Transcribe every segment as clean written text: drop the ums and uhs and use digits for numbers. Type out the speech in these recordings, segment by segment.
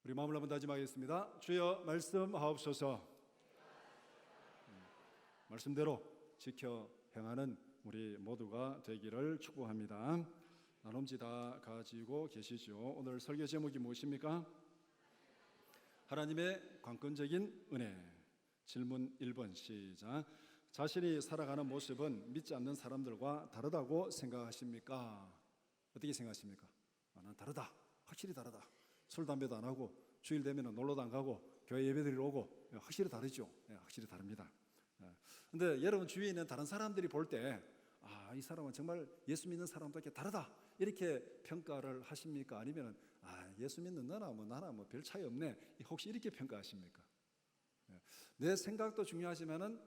우리 마음을 한번 다짐하겠습니다. 주여 말씀하옵소서. 말씀대로 지켜 행하는 우리 모두가 되기를 축복합니다. 나눔지 다 가지고 계시죠? 오늘 설교 제목이 무엇입니까? 하나님의 관건적인 은혜. 질문 1번 시작. 자신이 살아가는 모습은 믿지 않는 사람들과 다르다고 생각하십니까? 어떻게 생각하십니까? 난 다르다. 확실히 다르다. 술, 담배도 안 하고 주일 되면 놀러도 안 가고 교회 예배드리러 오고 확실히 다르죠. 확실히 다릅니다. 근데 여러분 주위에 있는 다른 사람들이 볼 때 이 사람은 정말 예수 믿는 사람도 이렇게 다르다 이렇게 평가를 하십니까? 아니면 예수 믿는 너나 나나 별 차이 없네 혹시 이렇게 평가하십니까? 내 생각도 중요하지만은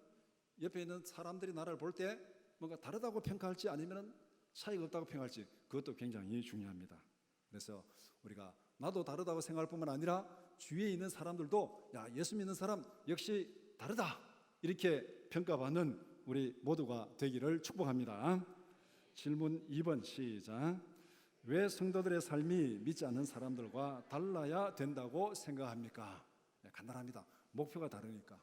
옆에 있는 사람들이 나를 볼 때 뭔가 다르다고 평가할지 아니면 차이가 없다고 평가할지 그것도 굉장히 중요합니다. 그래서 우리가 나도 다르다고 생각할 뿐만 아니라 주위에 있는 사람들도 예수 믿는 사람 역시 다르다 이렇게 평가받는 우리 모두가 되기를 축복합니다. 질문 2번 시작. 왜 성도들의 삶이 믿지 않는 사람들과 달라야 된다고 생각합니까? 간단합니다. 목표가 다르니까.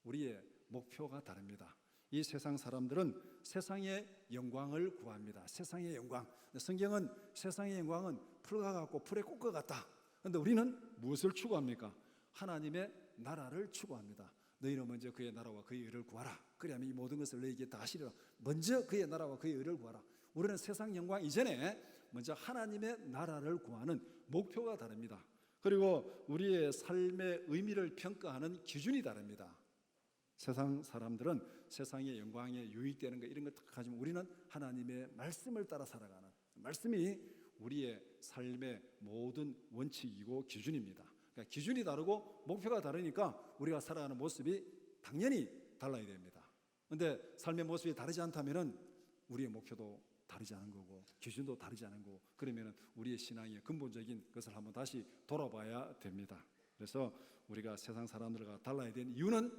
우리의 목표가 다릅니다. 이 세상 사람들은 세상의 영광을 구합니다. 세상의 영광. 성경은 세상의 영광은 풀과 같고 풀의 꽃과 같다. 그런데 우리는 무엇을 추구합니까? 하나님의 나라를 추구합니다. 너희는 먼저 그의 나라와 그의 의를 구하라. 그리하면 이 모든 것을 너희에게 다 하시리라. 먼저 그의 나라와 그의 의를 구하라. 우리는 세상 영광 이전에 먼저 하나님의 나라를 구하는 목표가 다릅니다. 그리고 우리의 삶의 의미를 평가하는 기준이 다릅니다. 세상 사람들은 세상의 영광에 유익되는 것 이런 것 가지고 우리는 하나님의 말씀을 따라 살아가는 말씀이 우리의 삶의 모든 원칙이고 기준입니다. 그러니까 기준이 다르고 목표가 다르니까 우리가 살아가는 모습이 당연히 달라야 됩니다. 그런데 삶의 모습이 다르지 않다면 우리의 목표도 다르지 않은 거고 기준도 다르지 않은 거고 그러면 우리의 신앙의 근본적인 것을 한번 다시 돌아봐야 됩니다. 그래서 우리가 세상 사람들과 달라야 되는 이유는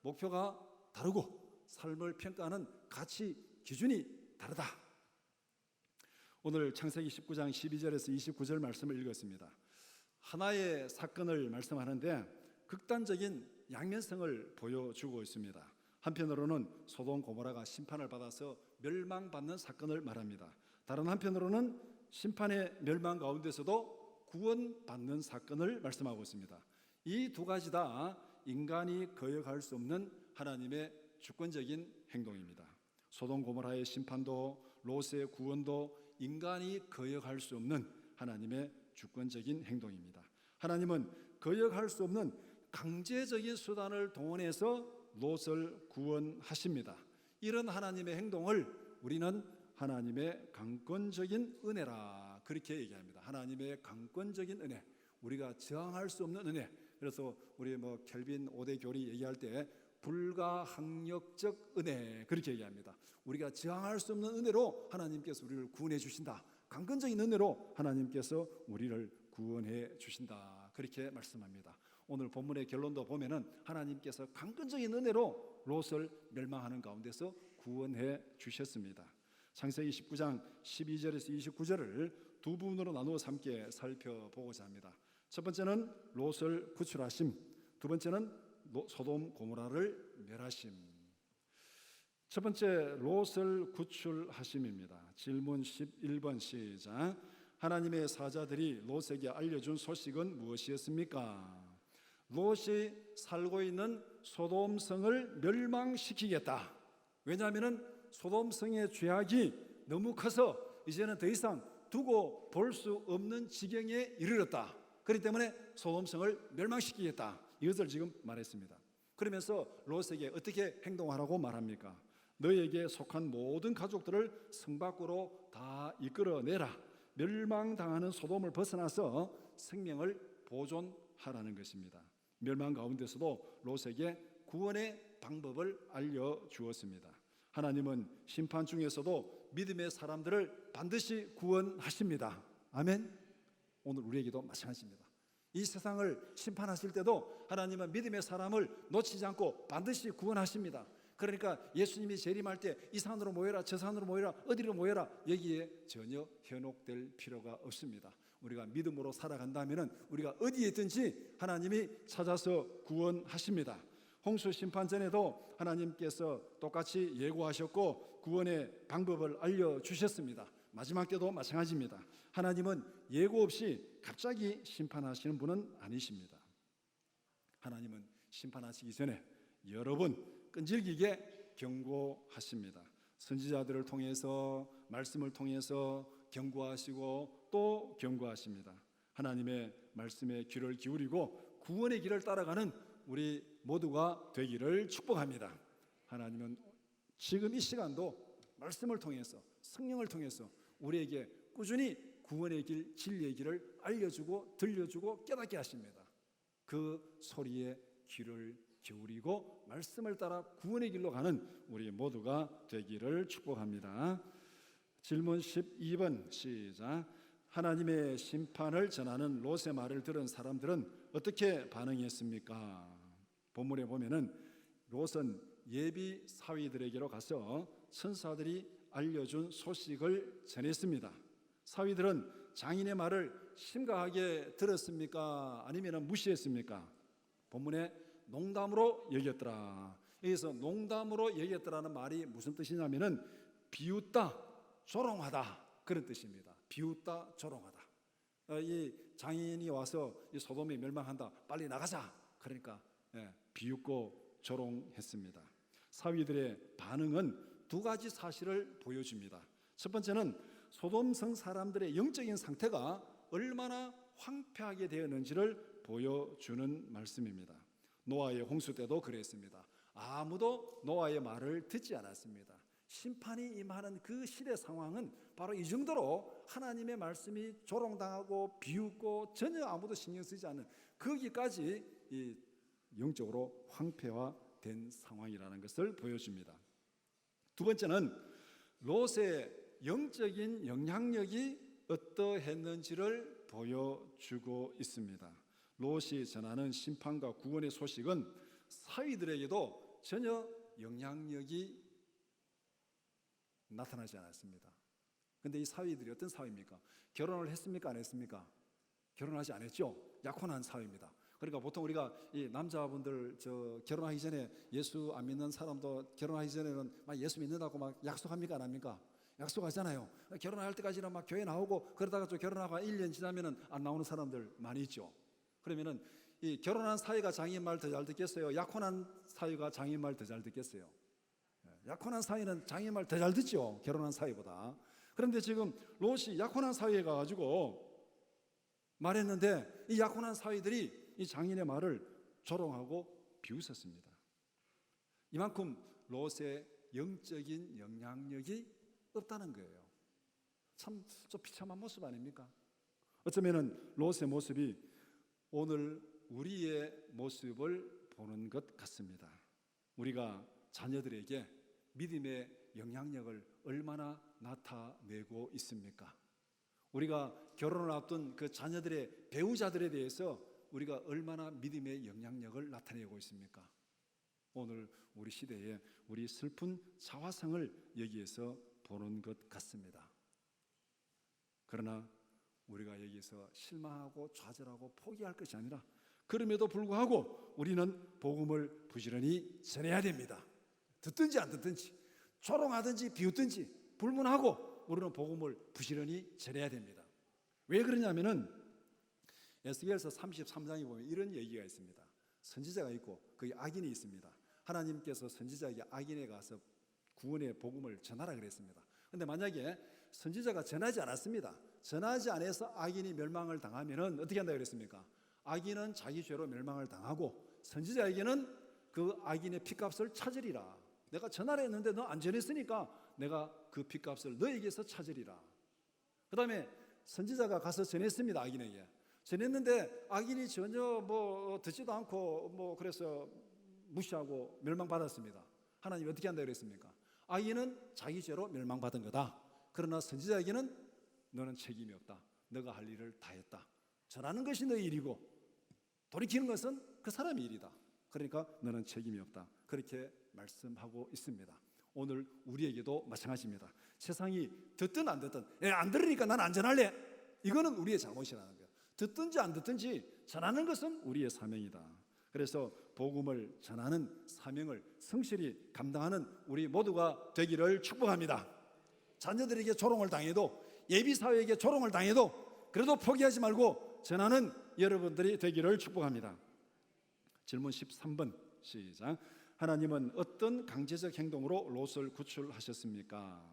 목표가 다르고 삶을 평가하는 가치 기준이 다르다. 오늘 창세기 19장 12절에서 29절 말씀을 읽었습니다. 하나의 사건을 말씀하는데 극단적인 양면성을 보여주고 있습니다. 한편으로는 소돔 고모라가 심판을 받아서 멸망받는 사건을 말합니다. 다른 한편으로는 심판의 멸망 가운데서도 구원받는 사건을 말씀하고 있습니다. 이 두 가지 다 인간이 거역할 수 없는 하나님의 주권적인 행동입니다. 소돔 고모라의 심판도 롯의 구원도 인간이 거역할 수 없는 하나님의 주권적인 행동입니다. 하나님은 거역할 수 없는 강제적인 수단을 동원해서 롯을 구원하십니다. 이런 하나님의 행동을 우리는 하나님의 강권적인 은혜라 그렇게 얘기합니다. 하나님의 강권적인 은혜, 우리가 저항할 수 없는 은혜. 그래서 우리 켈빈 5대 교리 얘기할 때 불가항력적 은혜 그렇게 얘기합니다. 우리가 저항할 수 없는 은혜로 하나님께서 우리를 구원해 주신다. 강권적인 은혜로 하나님께서 우리를 구원해 주신다. 그렇게 말씀합니다. 오늘 본문의 결론도 보면은 하나님께서 강권적인 은혜로 롯을 멸망하는 가운데서 구원해 주셨습니다. 창세기 19장 12절에서 29절을 두 부분으로 나누어서 함께 살펴보고자 합니다. 첫 번째는 롯을 구출하심, 두 번째는 소돔 고모라를 멸하심. 첫 번째 롯을 구출하심입니다. 질문 11번 시작. 하나님의 사자들이 롯에게 알려준 소식은 무엇이었습니까? 롯이 살고 있는 소돔성을 멸망시키겠다. 왜냐하면 소돔성의 죄악이 너무 커서 이제는 더 이상 두고 볼 수 없는 지경에 이르렀다. 그렇기 때문에 소돔성을 멸망시키겠다. 이것을 지금 말했습니다. 그러면서 롯에게 어떻게 행동하라고 말합니까? 너에게 속한 모든 가족들을 성 밖으로 다 이끌어내라. 멸망당하는 소돔을 벗어나서 생명을 보존하라는 것입니다. 멸망 가운데서도 롯에게 구원의 방법을 알려주었습니다. 하나님은 심판 중에서도 믿음의 사람들을 반드시 구원하십니다. 아멘. 오늘 우리에게도 마찬가지입니다. 이 세상을 심판하실 때도 하나님은 믿음의 사람을 놓치지 않고 반드시 구원하십니다. 그러니까 예수님이 재림할 때 이 산으로 모여라 저 산으로 모여라 어디로 모여라 여기에 전혀 현혹될 필요가 없습니다. 우리가 믿음으로 살아간다면 우리가 어디에 있든지 하나님이 찾아서 구원하십니다. 홍수 심판 전에도 하나님께서 똑같이 예고하셨고 구원의 방법을 알려주셨습니다. 마지막 때도 마찬가지입니다. 하나님은 예고 없이 갑자기 심판하시는 분은 아니십니다. 하나님은 심판하시기 전에 여러 번 끈질기게 경고하십니다. 선지자들을 통해서, 말씀을 통해서 경고하시고 또 경고하십니다. 하나님의 말씀에 귀를 기울이고 구원의 길을 따라가는 우리 모두가 되기를 축복합니다. 하나님은 지금 이 시간도 말씀을 통해서, 성령을 통해서 우리에게 꾸준히 구원의 길, 진리의 길을 알려주고 들려주고 깨닫게 하십니다. 그 소리에 귀를 기울이고 말씀을 따라 구원의 길로 가는 우리 모두가 되기를 축복합니다. 질문 12번 시작. 하나님의 심판을 전하는 롯의 말을 들은 사람들은 어떻게 반응했습니까? 본문에 보면은 롯은 예비 사위들에게로 가서 천사들이 알려준 소식을 전했습니다. 사위들은 장인의 말을 심각하게 들었습니까? 아니면 무시했습니까? 본문에 농담으로 여겼더라. 여기서 농담으로 여겼더라는 말이 무슨 뜻이냐면은 비웃다, 조롱하다 그런 뜻입니다. 비웃다, 조롱하다. 이 장인이 와서 이 소돔이 멸망한다, 빨리 나가자. 그러니까 비웃고 조롱했습니다. 사위들의 반응은 두 가지 사실을 보여줍니다. 첫 번째는 소돔성 사람들의 영적인 상태가 얼마나 황폐하게 되었는지를 보여주는 말씀입니다. 노아의 홍수 때도 그랬습니다. 아무도 노아의 말을 듣지 않았습니다. 심판이 임하는 그 시대 상황은 바로 이 정도로 하나님의 말씀이 조롱당하고 비웃고 전혀 아무도 신경 쓰지 않는 거기까지 이 영적으로 황폐화된 상황이라는 것을 보여줍니다. 두 번째는 롯의 영적인 영향력이 어떠했는지를 보여주고 있습니다. 롯이 전하는 심판과 구원의 소식은 사위들에게도 전혀 영향력이 나타나지 않았습니다. 그런데 이 사위들이 어떤 사위입니까? 결혼을 했습니까? 안 했습니까? 결혼하지 않았죠? 약혼한 사위입니다. 그러니까 보통 우리가 이 남자분들 결혼하기 전에 예수 안 믿는 사람도 결혼하기 전에는 막 예수 믿는다고 막 약속합니까? 안 합니까? 약속하잖아요. 결혼할 때까지는 막 교회 나오고 그러다가 또 결혼하고 1년 지나면은 안 나오는 사람들 많이 있죠. 그러면은 이 결혼한 사위가 장인 말 더 잘 듣겠어요? 약혼한 사위가 장인 말 더 잘 듣겠어요? 약혼한 사위는 장인 말 더 잘 듣죠. 결혼한 사위보다. 그런데 지금 롯이 약혼한 사위에 가가지고 말했는데 이 약혼한 사위들이 이 장인의 말을 조롱하고 비웃었습니다. 이만큼 롯의 영적인 영향력이 없다는 거예요. 참 좀 비참한 모습 아닙니까? 어쩌면은 롯의 모습이 오늘 우리의 모습을 보는 것 같습니다. 우리가 자녀들에게 믿음의 영향력을 얼마나 나타내고 있습니까? 우리가 결혼을 앞둔 그 자녀들의 배우자들에 대해서 우리가 얼마나 믿음의 영향력을 나타내고 있습니까? 오늘 우리 시대에 우리 슬픈 자화상을 여기에서 보는 것 같습니다. 그러나 우리가 여기서 실망하고 좌절하고 포기할 것이 아니라 그럼에도 불구하고 우리는 복음을 부지런히 전해야 됩니다. 듣든지 안 듣든지 조롱하든지 비웃든지 불문하고 우리는 복음을 부지런히 전해야 됩니다. 왜 그러냐면은 에스겔서 33장에 보면 이런 얘기가 있습니다. 선지자가 있고 거기 악인이 있습니다. 하나님께서 선지자에게 악인에 가서 구원의 복음을 전하라 그랬습니다. 그런데 만약에 선지자가 전하지 않았습니다. 전하지 않아서 악인이 멸망을 당하면은 어떻게 한다 그랬습니까? 악인은 자기 죄로 멸망을 당하고 선지자에게는 그 악인의 핏값을 찾으리라. 내가 전하라 했는데 너 안 전했으니까 내가 그 핏값을 너에게서 찾으리라. 그 다음에 선지자가 가서 전했습니다. 악인에게 전했는데 악인이 전혀 듣지도 않고 그래서 무시하고 멸망받았습니다. 하나님 어떻게 한다 그랬습니까? 악인은 자기 죄로 멸망받은 거다. 그러나 선지자에게는 너는 책임이 없다. 너가 할 일을 다 했다. 전하는 것이 너의 일이고 돌이키는 것은 그 사람의 일이다. 그러니까 너는 책임이 없다. 그렇게 말씀하고 있습니다. 오늘 우리에게도 마찬가지입니다. 세상이 듣든 안 듣든 안 들으니까 난 안 전할래. 이거는 우리의 잘못이라는 거예요. 듣든지 안 듣든지 전하는 것은 우리의 사명이다. 그래서 복음을 전하는 사명을 성실히 감당하는 우리 모두가 되기를 축복합니다. 자녀들에게 조롱을 당해도, 예비사회에게 조롱을 당해도 그래도 포기하지 말고 전하는 여러분들이 되기를 축복합니다. 질문 13번 시작. 하나님은 어떤 강제적 행동으로 롯을 구출하셨습니까?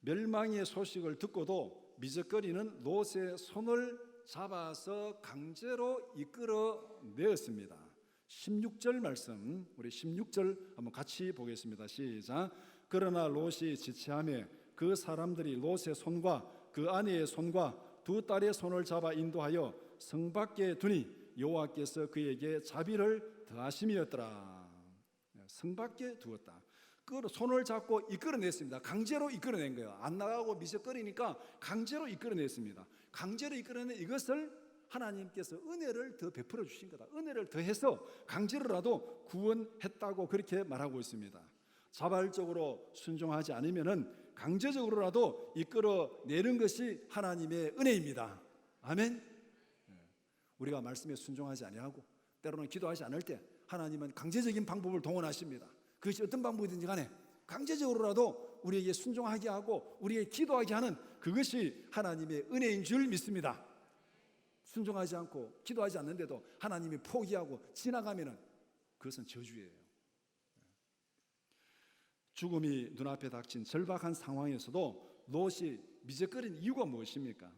멸망의 소식을 듣고도 미적거리는 롯의 손을 잡아서 강제로 이끌어내었습니다. 16절 말씀, 우리 16절 한번 같이 보겠습니다. 시작. 그러나 롯이 지체하며 그 사람들이 롯의 손과 그 아내의 손과 두 딸의 손을 잡아 인도하여 성 밖에 두니 여호와께서 그에게 자비를 더하심이었더라. 성 밖에 두었다. 그 손을 잡고 이끌어냈습니다. 강제로 이끌어낸 거예요. 안 나가고 미적거리니까 강제로 이끌어냈습니다. 강제로 이끌어낸 이것을 하나님께서 은혜를 더 베풀어 주신 거다. 은혜를 더해서 강제로라도 구원했다고 그렇게 말하고 있습니다. 자발적으로 순종하지 않으면은 강제적으로라도 이끌어내는 것이 하나님의 은혜입니다. 아멘. 우리가 말씀에 순종하지 아니하고 때로는 기도하지 않을 때 하나님은 강제적인 방법을 동원하십니다. 그것이 어떤 방법이든지 간에 강제적으로라도 우리에게 순종하게 하고 우리에게 기도하게 하는 그것이 하나님의 은혜인 줄 믿습니다. 순종하지 않고 기도하지 않는데도 하나님이 포기하고 지나가면은 그것은 저주예요. 죽음이 눈앞에 닥친 절박한 상황에서도 롯이 미적거린 이유가 무엇입니까?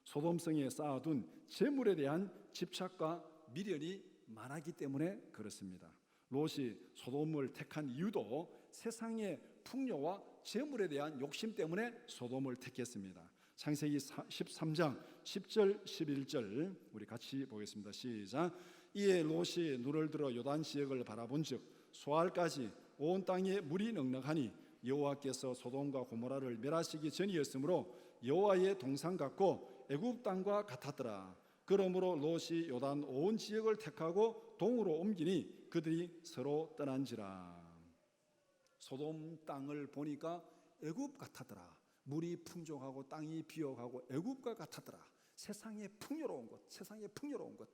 소돔성에 쌓아둔 재물에 대한 집착과 미련이 많았기 때문에 그렇습니다. 롯이 소돔을 택한 이유도 세상의 풍요와 재물에 대한 욕심 때문에 소돔을 택했습니다. 창세기 13장 10절 11절 우리 같이 보겠습니다. 시작. 이에 롯이 눈을 들어 요단 지역을 바라본즉 소알까지 온 땅에 물이 넉넉하니 여호와께서 소돔과 고모라를 멸하시기 전이었으므로 여호와의 동산 같고 애굽 땅과 같았더라. 그러므로 롯이 요단 온 지역을 택하고 동으로 옮기니 그들이 서로 떠난지라. 소돔 땅을 보니까 애굽 같았더라. 물이 풍족하고 땅이 비옥하고 애굽과 같았더라. 세상에 풍요로운 곳, 세상에 풍요로운 곳.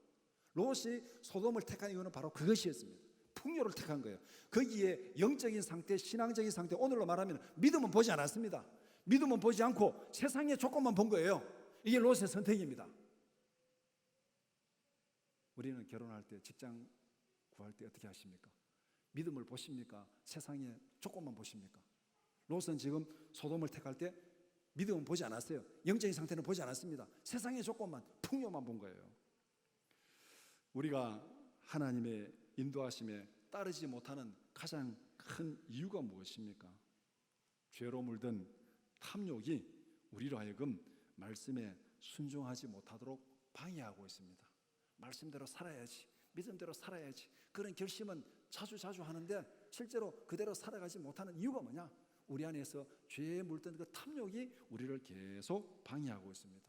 롯이 소돔을 택한 이유는 바로 그것이었습니다. 풍요를 택한 거예요. 거기에 영적인 상태, 신앙적인 상태, 오늘로 말하면 믿음은 보지 않았습니다. 믿음은 보지 않고 세상의 조건만 본 거예요. 이게 롯의 선택입니다. 우리는 결혼할 때, 직장 구할 때 어떻게 하십니까? 믿음을 보십니까? 세상의 조건만 보십니까? 롯은 지금 소돔을 택할 때 믿음은 보지 않았어요. 영적인 상태는 보지 않았습니다. 세상의 조건만, 풍요만 본 거예요. 우리가 하나님의 인도하심에 따르지 못하는 가장 큰 이유가 무엇입니까? 죄로 물든 탐욕이 우리로 하여금 말씀에 순종하지 못하도록 방해하고 있습니다. 말씀대로 살아야지, 믿음대로 살아야지, 그런 결심은 자주 하는데 실제로 그대로 살아가지 못하는 이유가 뭐냐? 우리 안에서 죄에 물든 그 탐욕이 우리를 계속 방해하고 있습니다.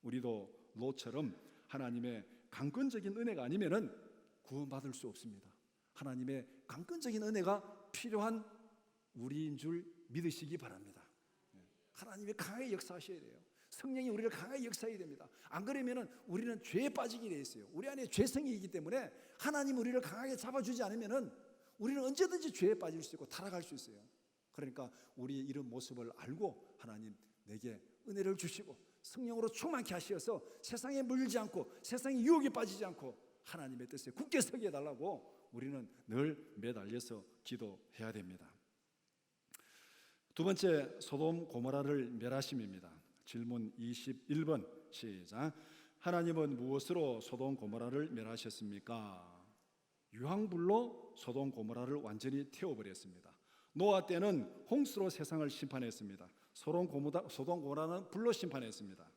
우리도 롯처럼 하나님의 강권적인 은혜가 아니면은 구원받을 수 없습니다. 하나님의 강권적인 은혜가 필요한 우리인 줄 믿으시기 바랍니다. 하나님이 강하게 역사하셔야 돼요. 성령이 우리를 강하게 역사해야 됩니다. 안 그러면은 우리는 죄에 빠지게 돼 있어요. 우리 안에 죄성이 있기 때문에 하나님 우리를 강하게 잡아주지 않으면은 우리는 언제든지 죄에 빠질 수 있고 타락할 수 있어요. 그러니까 우리의 이런 모습을 알고 하나님 내게 은혜를 주시고 성령으로 충만케 하셔서 세상에 물지 않고 세상의 유혹에 빠지지 않고 하나님의 뜻에 굳게 서게 해달라고 우리는 늘 매달려서 기도해야 됩니다. 두 번째, 소돔 고모라를 멸하심입니다. 질문 21번 시작. 하나님은 무엇으로 소돔 고모라를 멸하셨습니까? 유황불로 소돔 고모라를 완전히 태워버렸습니다. 노아 때는 홍수로 세상을 심판했습니다. 소돔 고모라는 불로 심판했습니다.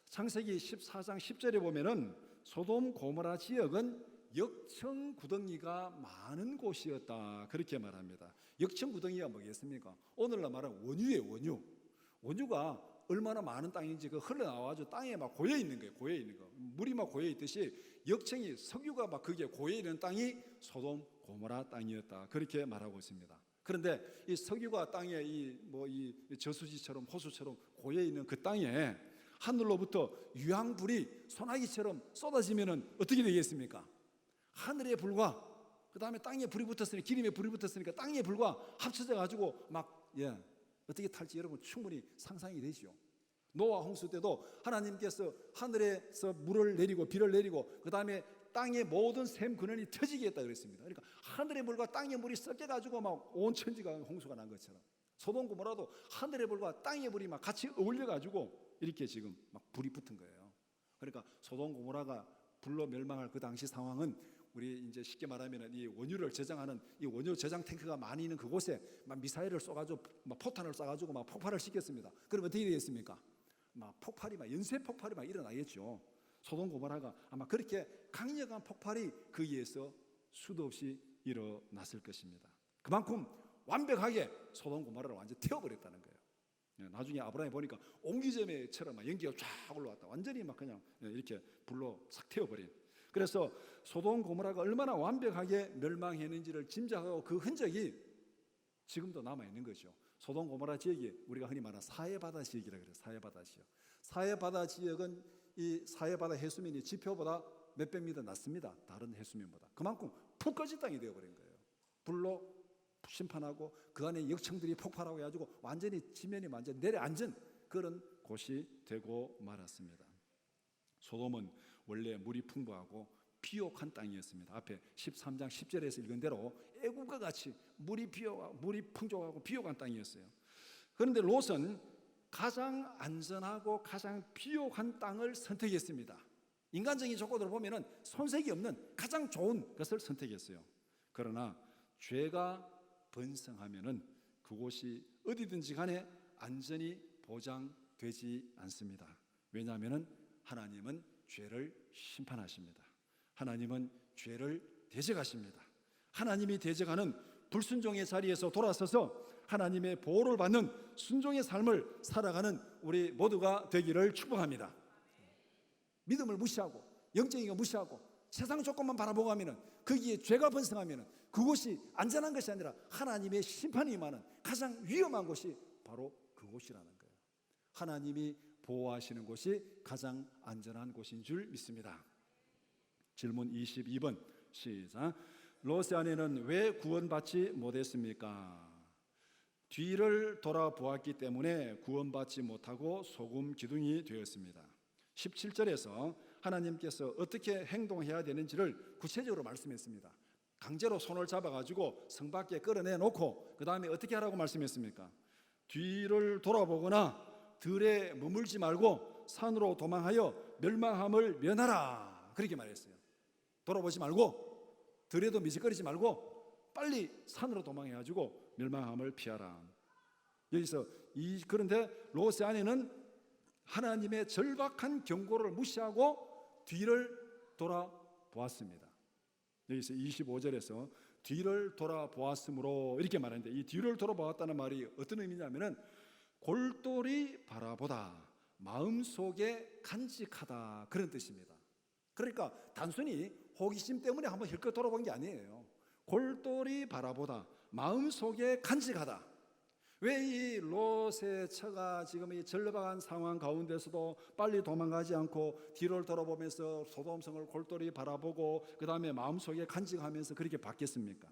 창세기 14장 10절에 보면은 소돔 고모라 지역은 역청구덩이가 많은 곳이었다 그렇게 말합니다. 역청구덩이가 뭐겠습니까? 오늘날 말하는 원유예요. 원유가 얼마나 많은 땅인지 그 흘러나와서 땅에 막 고여 있는 거예요. 고여 있는 거. 물이 막 고여 있듯이 역청이 석유가 막 거기에 고여 있는 땅이 소돔 고모라 땅이었다 그렇게 말하고 있습니다. 그런데 이 석유가 땅에 이 저수지처럼 호수처럼 고여 있는 그 땅에 하늘로부터 유황불이 소나기처럼 쏟아지면 어떻게 되겠습니까? 하늘의 불과 그 다음에 땅에 불이 붙었으니까, 기름에 불이 붙었으니까 땅의 불과 합쳐져 가지고 막 어떻게 탈지 여러분 충분히 상상이 되죠. 노아 홍수 때도 하나님께서 하늘에서 물을 내리고 비를 내리고 그 다음에 땅의 모든 샘 근원이 터지게 했다 그랬습니다. 그러니까 하늘의 물과 땅의 물이 섞여 가지고 막 온 천지가 홍수가 난 것처럼 소돔 고모라도 하늘의 불과 땅의 불이 막 같이 어울려 가지고 이렇게 지금 막 불이 붙은 거예요. 그러니까 소돔 고모라가 불로 멸망할 그 당시 상황은 우리 이제 쉽게 말하면 이 원유를 저장하는 이 원유 저장 탱크가 많이 있는 그곳에 막 미사일을 쏘가지고 막 포탄을 쏴가지고 막 폭발을 시켰습니다. 그럼 어떻게 되겠습니까? 막 폭발이 막 연쇄 폭발이 막 일어나겠죠. 소돔 고모라가 아마 그렇게 강력한 폭발이 거기에서 수도 없이 일어났을 것입니다. 그만큼 완벽하게 소돔 고모라를 완전 태워버렸다는 거예요. 나중에 아브라함이 보니까 옹기점에처럼 막 연기가 쫙 올라왔다. 완전히 막 그냥 이렇게 불로 싹 태워버린. 그래서 소돔 고모라가 얼마나 완벽하게 멸망했는지를 짐작하고 그 흔적이 지금도 남아있는 거죠. 소돔 고모라 지역이 우리가 흔히 말하는 사해바다 지역이라고 그래요. 사해바다 지역. 사해바다 지역은 이 사해바다 해수면이 지표보다 몇백 미터 낮습니다. 다른 해수면보다. 그만큼 푹 꺼진 땅이 되어버린 거예요. 불로 심판하고 그 안에 역청들이 폭발하고 해가지고 완전히 지면이 완전 내려앉은 그런 곳이 되고 말았습니다. 소돔은 원래 물이 풍부하고 비옥한 땅이었습니다. 앞에 13장 10절에서 읽은 대로 애국과 같이 물이 풍족하고 비옥한 땅이었어요. 그런데 롯은 가장 안전하고 가장 비옥한 땅을 선택했습니다. 인간적인 조건으로 보면은 손색이 없는 가장 좋은 것을 선택했어요. 그러나 죄가 번성하면은 그곳이 어디든지 간에 안전이 보장되지 않습니다. 왜냐하면은 하나님은 죄를 심판하십니다. 하나님은 죄를 대적하십니다. 하나님이 대적하는 불순종의 자리에서 돌아서서 하나님의 보호를 받는 순종의 삶을 살아가는 우리 모두가 되기를 축복합니다. 믿음을 무시하고 영적인 거 무시하고 세상 조건만 바라보고 하면은 거기에 죄가 번성하면은 그곳이 안전한 것이 아니라 하나님의 심판이 임하는 가장 위험한 곳이 바로 그곳이라는 거예요. 하나님이 보호하시는 곳이 가장 안전한 곳인 줄 믿습니다. 질문 22번 시작. 롯의 아내는 왜 구원받지 못했습니까? 뒤를 돌아보았기 때문에 구원받지 못하고 소금 기둥이 되었습니다. 17절에서 하나님께서 어떻게 행동해야 되는지를 구체적으로 말씀했습니다. 강제로 손을 잡아가지고 성 밖에 끌어내놓고 그 다음에 어떻게 하라고 말씀했습니까? 뒤를 돌아보거나 들에 머물지 말고 산으로 도망하여 멸망함을 면하라, 그렇게 말했어요. 돌아보지 말고 들에도 미적거리지 말고 빨리 산으로 도망해가지고 멸망함을 피하라. 여기서 그런데 롯의 아내는 하나님의 절박한 경고를 무시하고 뒤를 돌아보았습니다. 여기서 25절에서 뒤를 돌아보았으므로 이렇게 말하는데, 이 뒤를 돌아보았다는 말이 어떤 의미냐면은 골똘히 바라보다, 마음속에 간직하다, 그런 뜻입니다. 그러니까 단순히 호기심 때문에 한번 힐끗 돌아본 게 아니에요. 골똘히 바라보다, 마음속에 간직하다. 왜 이 롯의 처가 지금 이 절박한 상황 가운데서도 빨리 도망가지 않고 뒤를 돌아보면서 소돔성을 골똘히 바라보고 그 다음에 마음속에 간직하면서 그렇게 바뀌었습니까?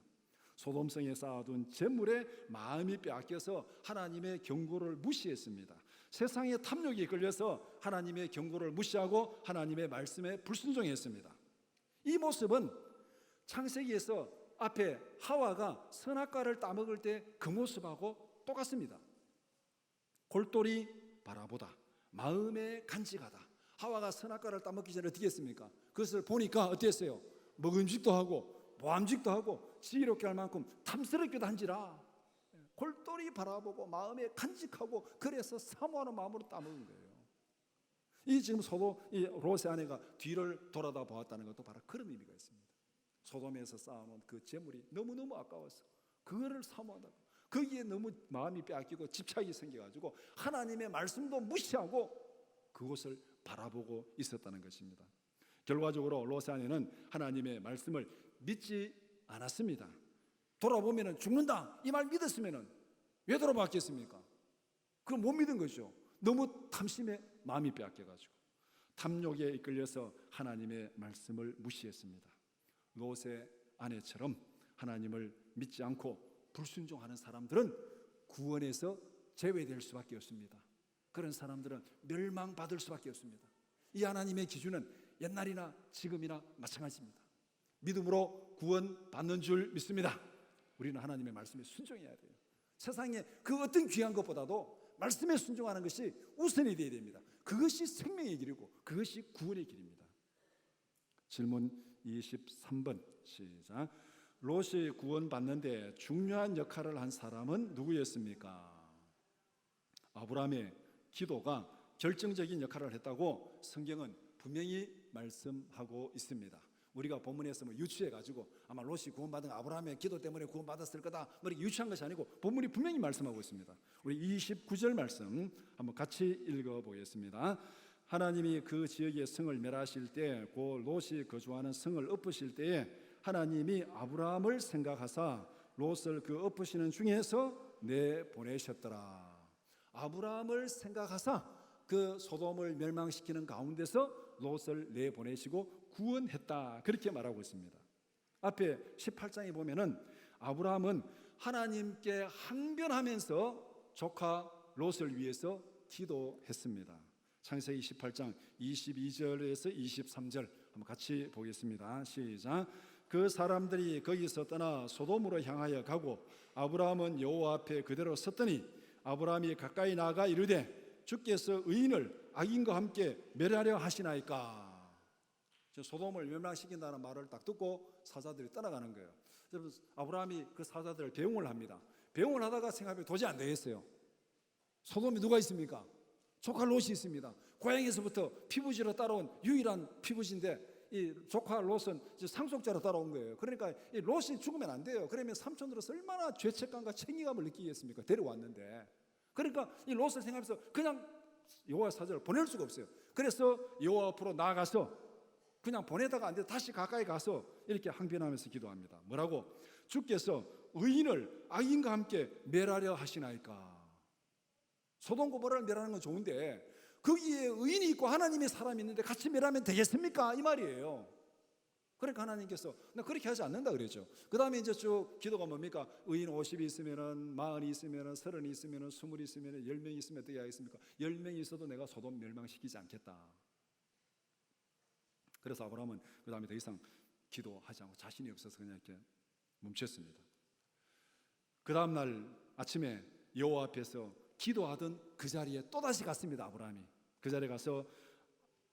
소돔성에 쌓아둔 재물에 마음이 빼앗겨서 하나님의 경고를 무시했습니다. 세상의 탐욕이 끌려서 하나님의 경고를 무시하고 하나님의 말씀에 불순종했습니다. 이 모습은 창세기에서 앞에 하와가 선악과를 따먹을 때 그 모습하고 똑같습니다. 골똘히 바라보다, 마음에 간직하다. 하와가 선악과를 따먹기 전에 어떻게 했습니까? 그것을 보니까 어땠어요? 먹음직도 하고 모함직도 하고 지혜롭게 할 만큼 탐스럽기도 한지라 골똘히 바라보고 마음에 간직하고 그래서 사모하는 마음으로 따먹은 거예요. 이 지금 이 롯의 아내가 뒤를 돌아다 보았다는 것도 바로 그런 의미가 있습니다. 소돔에서 쌓아놓은 그 재물이 너무너무 아까워서 그거를 사모하다가 거기에 너무 마음이 빼앗기고 집착이 생겨가지고 하나님의 말씀도 무시하고 그것을 바라보고 있었다는 것입니다. 결과적으로 롯의 아내는 하나님의 말씀을 믿지 않았습니다. 돌아보면 죽는다, 이 말 믿었으면 왜 돌아봤겠습니까? 그걸 못 믿은 거죠. 너무 탐심에 마음이 빼앗겨가지고 탐욕에 이끌려서 하나님의 말씀을 무시했습니다. 롯의 아내처럼 하나님을 믿지 않고 불순종하는 사람들은 구원에서 제외될 수밖에 없습니다. 그런 사람들은 멸망받을 수밖에 없습니다. 이 하나님의 기준은 옛날이나 지금이나 마찬가지입니다. 믿음으로 구원받는 줄 믿습니다. 우리는 하나님의 말씀에 순종해야 돼요. 세상에 그 어떤 귀한 것보다도 말씀에 순종하는 것이 우선이 되어야 됩니다. 그것이 생명의 길이고 그것이 구원의 길입니다. 질문 23번 시작. 롯이 구원받는데 중요한 역할을 한 사람은 누구였습니까? 아브라함의 기도가 결정적인 역할을 했다고 성경은 분명히 말씀하고 있습니다. 우리가 본문에서 유추해가지고 아마 롯이 구원받은 아브라함의 기도 때문에 구원받았을 거다 이렇게 유추한 것이 아니고 본문이 분명히 말씀하고 있습니다. 우리 29절 말씀 한번 같이 읽어보겠습니다. 하나님이 그 지역의 성을 멸하실 때 그 롯이 거주하는 성을 엎으실 때에 하나님이 아브라함을 생각하사 롯을 그 엎으시는 중에서 내보내셨더라. 아브라함을 생각하사 그 소돔을 멸망시키는 가운데서 롯을 내보내시고 구원했다 그렇게 말하고 있습니다. 앞에 18장에 보면은 아브라함은 하나님께 항변하면서 조카 롯을 위해서 기도했습니다. 창세기 18장 22절에서 23절 한번 같이 보겠습니다. 시작. 그 사람들이 거기서 떠나 소돔으로 향하여 가고 아브라함은 여호와 앞에 그대로 섰더니 아브라함이 가까이 나아가 이르되 주께서 의인을 악인과 함께 멸하려 하시나이까. 소돔을 멸망시킨다는 말을 딱 듣고 사자들이 떠나가는 거예요. 아브라함이 그 사자들을 배웅을 합니다. 배웅을 하다가 생각해 도저히 안 되겠어요. 소돔에 누가 있습니까? 조카 롯이 있습니다. 고향에서부터 피부지로 따라온 유일한 피부지인데 이 조카 롯은 상속자로 따라온 거예요. 그러니까 이 롯이 죽으면 안 돼요. 그러면 삼촌으로서 얼마나 죄책감과 책임감을 느끼겠습니까? 데려왔는데. 그러니까 이 롯을 생각해서 그냥 여호와 사자를 보낼 수가 없어요. 그래서 여호와 앞으로 나아가서 그냥 보내다가 안 돼서 다시 가까이 가서 이렇게 항변하면서 기도합니다. 뭐라고? 주께서 의인을 악인과 함께 멸하려 하시나이까. 소돔 고모라를 멸하는 건 좋은데 거기에 의인이 있고 하나님의 사람이 있는데 같이 멸하면 되겠습니까? 이 말이에요. 그러니까 하나님께서 나 그렇게 하지 않는다 그랬죠. 그 다음에 이제 쭉 기도가 뭡니까? 의인 50이 있으면은 40이 있으면은 30이 있으면은 20이 있으면은 10명이 있으면 어떻게 하겠습니까? 10명이 있어도 내가 소돔 멸망시키지 않겠다. 그래서 아브라함은 그 다음에 더 이상 기도하지 않고 자신이 없어서 그냥 이렇게 멈췄습니다. 그 다음 날 아침에 여호와 앞에서 기도하던 그 자리에 또다시 갔습니다. 아브라함이 그 자리에 가서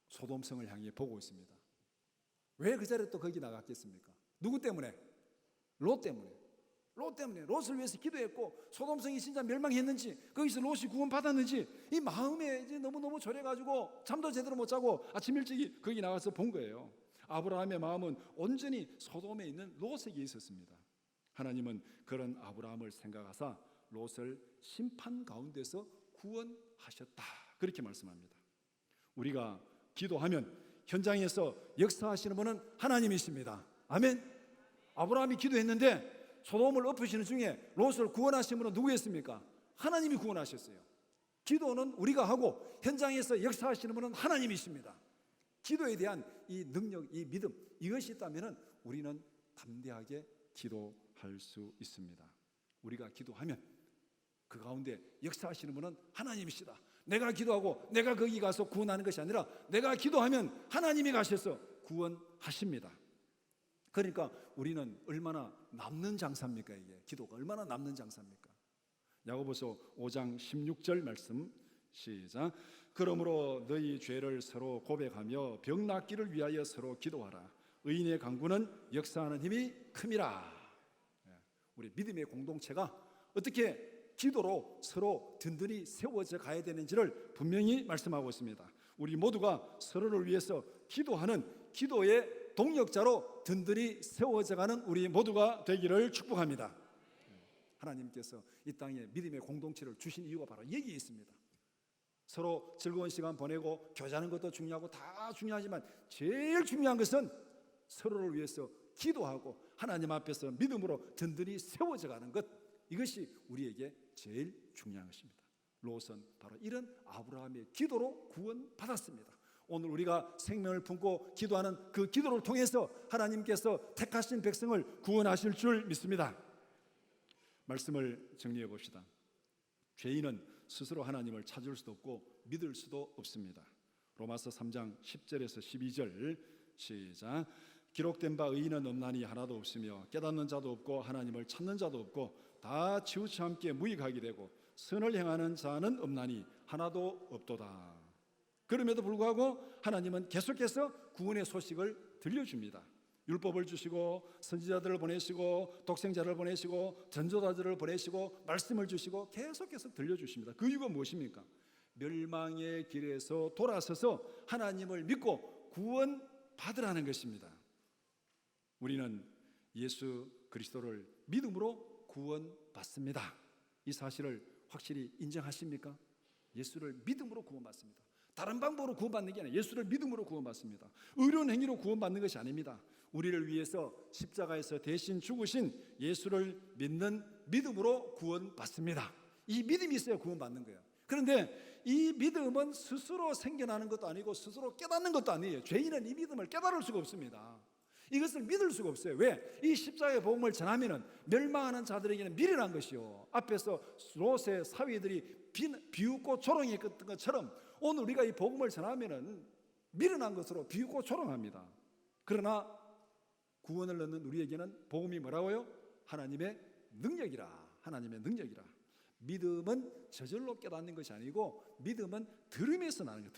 소돔성을 향해 보고 있습니다. 왜 그 자리에 또 거기 나갔겠습니까? 누구 때문에? 롯 때문에. 롯 때문에 롯을 위해서 기도했고 소돔성이 진짜 멸망했는지 거기서 롯이 구원받았는지 이 마음에 이제 너무너무 졸여가지고 잠도 제대로 못 자고 아침 일찍이 거기 나가서 본 거예요. 아브라함의 마음은 온전히 소돔에 있는 롯에게 있었습니다. 하나님은 그런 아브라함을 생각하사 롯을 심판 가운데서 구원하셨다 그렇게 말씀합니다. 우리가 기도하면 현장에서 역사하시는 분은 하나님이십니다. 아멘. 아브라함이 기도했는데 소돔을 엎으시는 중에 롯을 구원하신 분은 누구였습니까? 하나님이 구원하셨어요. 기도는 우리가 하고 현장에서 역사하시는 분은 하나님이십니다. 기도에 대한 이 능력, 이 믿음 이것이 있다면 우리는 담대하게 기도할 수 있습니다. 우리가 기도하면 그 가운데 역사하시는 분은 하나님이시다. 내가 기도하고 내가 거기 가서 구원하는 것이 아니라 내가 기도하면 하나님이 가셔서 구원하십니다. 그러니까 우리는 얼마나 남는 장사입니까? 이게 기도가 얼마나 남는 장사입니까? 야고보서 5장 16절 말씀 시작. 그러므로 너희 죄를 서로 고백하며 병 낫기를 위하여 서로 기도하라. 의인의 간구는 역사하는 힘이 큼이라. 우리 믿음의 공동체가 어떻게 기도로 서로 든든히 세워져 가야 되는지를 분명히 말씀하고 있습니다. 우리 모두가 서로를 위해서 기도하는 기도의 동력자로 든든히 세워져가는 우리 모두가 되기를 축복합니다. 하나님께서 이 땅에 믿음의 공동체를 주신 이유가 바로 여기에 있습니다. 서로 즐거운 시간 보내고 교제하는 것도 중요하고 다 중요하지만 제일 중요한 것은 서로를 위해서 기도하고 하나님 앞에서 믿음으로 든든히 세워져가는 것, 이것이 우리에게 제일 중요한 것입니다. 롯은 바로 이런 아브라함의 기도로 구원받았습니다. 오늘 우리가 생명을 품고 기도하는 그 기도를 통해서 하나님께서 택하신 백성을 구원하실 줄 믿습니다. 말씀을 정리해 봅시다. 죄인은 스스로 하나님을 찾을 수도 없고 믿을 수도 없습니다. 로마서 3장 10절에서 12절 시작. 기록된 바 의인은 없나니 하나도 없으며 깨닫는 자도 없고 하나님을 찾는 자도 없고 다 치우쳐 함께 무익하게 되고 선을 행하는 자는 없나니 하나도 없도다. 그럼에도 불구하고 하나님은 계속해서 구원의 소식을 들려줍니다. 율법을 주시고 선지자들을 보내시고 독생자를 보내시고 전도자들을 보내시고 말씀을 주시고 계속해서 들려주십니다. 그 이유가 무엇입니까? 멸망의 길에서 돌아서서 하나님을 믿고 구원받으라는 것입니다. 우리는 예수 그리스도를 믿음으로 구원받습니다. 이 사실을 확실히 인정하십니까? 예수를 믿음으로 구원받습니다. 다른 방법으로 구원받는 게 아니라 예수를 믿음으로 구원받습니다. 의로운 행위로 구원받는 것이 아닙니다. 우리를 위해서 십자가에서 대신 죽으신 예수를 믿는 믿음으로 구원받습니다. 이 믿음이 있어야 구원받는 거예요. 그런데 이 믿음은 스스로 생겨나는 것도 아니고 스스로 깨닫는 것도 아니에요. 죄인은 이 믿음을 깨달을 수가 없습니다. 이것을 믿을 수가 없어요. 왜? 이 십자가의 복음을 전하면은 멸망하는 자들에게는 미련한 것이요, 앞에서 롯의 사위들이 비웃고 조롱했던 것처럼 오늘 우리가 이 복음을 전하면은 미련한 것으로 비웃고 조롱합니다. 그러나 구원을 얻는 우리에게는 복음이 뭐라고요? 하나님의 능력이라. 하나님의 능력이라. 믿음은 저절로 깨닫는 것이 아니고 믿음은 들음에서 나는 거예요.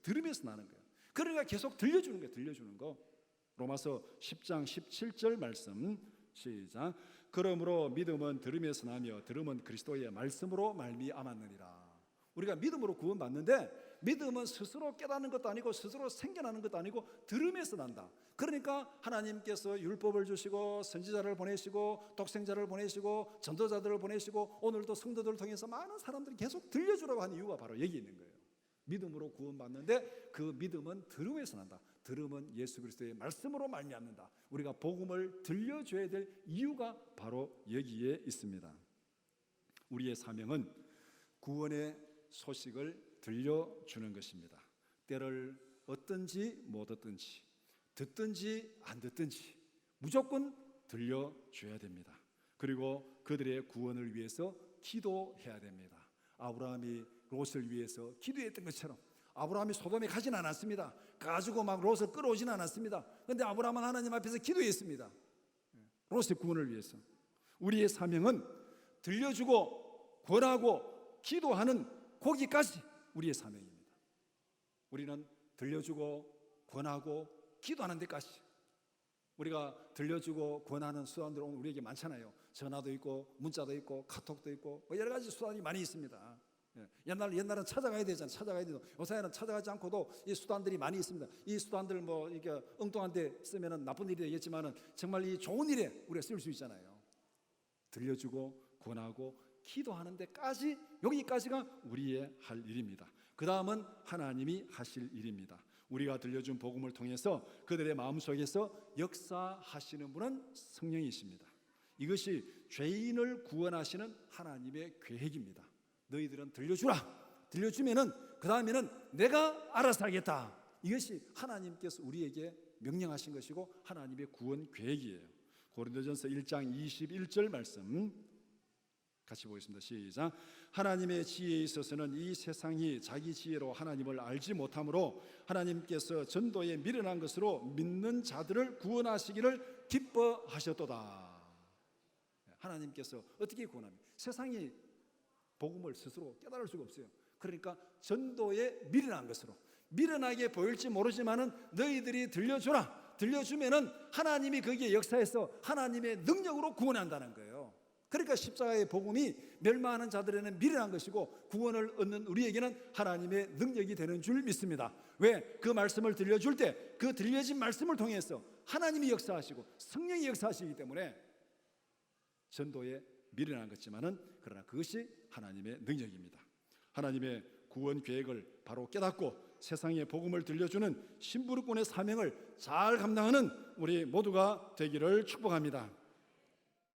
들음에서 나는 거예요. 그러니까 계속 들려주는 거예요. 들려주는 거. 로마서 10장 17절 말씀 시작. 그러므로 믿음은 들음에서 나며 들음은 그리스도의 말씀으로 말미암았느니라. 우리가 믿음으로 구원받는데 믿음은 스스로 깨닫는 것도 아니고 스스로 생겨나는 것도 아니고 들음에서 난다. 그러니까 하나님께서 율법을 주시고 선지자를 보내시고 독생자를 보내시고 전도자들을 보내시고 오늘도 성도들을 통해서 많은 사람들이 계속 들려주라고 하는 이유가 바로 여기 있는 거예요. 믿음으로 구원받는데 그 믿음은 들음에서 난다. 들음은 예수 그리스도의 말씀으로 말미암는다. 우리가 복음을 들려줘야 될 이유가 바로 여기에 있습니다. 우리의 사명은 구원의 소식을 들려주는 것입니다. 때를 얻든지 못 얻든지 듣든지 안 듣든지 무조건 들려줘야 됩니다. 그리고 그들의 구원을 위해서 기도해야 됩니다. 아브라함이 롯을 위해서 기도했던 것처럼 아브라함이 소돔에 가진 않았습니다. 가지고 막 롯을 끌어오진 않았습니다. 그런데 아브라함은 하나님 앞에서 기도했습니다. 롯의 구원을 위해서. 우리의 사명은 들려주고 권하고 기도하는 거기까지 우리의 사명입니다. 우리는 들려주고 권하고 기도하는 데까지. 우리가 들려주고 권하는 수단들 오늘 우리에게 많잖아요. 전화도 있고 문자도 있고 카톡도 있고 여러 가지 수단이 많이 있습니다. 옛날은 찾아가야 되잖아요. 찾아가야 되도 요새는 찾아가지 않고도 이 수단들이 많이 있습니다. 이 수단들 뭐 이렇게 엉뚱한 데 쓰면은 나쁜 일이 되겠지만은 정말 이 좋은 일에 우리가 쓸 수 있잖아요. 들려주고 권하고 기도하는 데까지, 여기까지가 우리의 할 일입니다. 그 다음은 하나님이 하실 일입니다. 우리가 들려준 복음을 통해서 그들의 마음속에서 역사하시는 분은 성령이십니다. 이것이 죄인을 구원하시는 하나님의 계획입니다. 너희들은 들려주라. 들려주면은 그 다음에는 내가 알아서 하겠다. 이것이 하나님께서 우리에게 명령하신 것이고 하나님의 구원 계획이에요. 고린도전서 1장 21절 말씀 같이 보겠습니다. 시작. 하나님의 지혜에 있어서는 이 세상이 자기 지혜로 하나님을 알지 못하므로 하나님께서 전도에 미련한 것으로 믿는 자들을 구원하시기를 기뻐하셨도다. 하나님께서 어떻게 구원합니까? 세상이 복음을 스스로 깨달을 수가 없어요. 그러니까 전도에 미련한 것으로, 미련하게 보일지 모르지만은 너희들이 들려주라. 들려주면은 하나님이 거기에 역사해서 하나님의 능력으로 구원한다는 거예요. 그러니까 십자가의 복음이 멸망하는 자들에게는 미련한 것이고 구원을 얻는 우리에게는 하나님의 능력이 되는 줄 믿습니다. 왜? 그 말씀을 들려줄 때 그 들려진 말씀을 통해서 하나님이 역사하시고 성령이 역사하시기 때문에 전도에 미련한 것지만은 그러나 그것이 하나님의 능력입니다. 하나님의 구원 계획을 바로 깨닫고 세상에 복음을 들려주는 신부르꾼의 사명을 잘 감당하는 우리 모두가 되기를 축복합니다.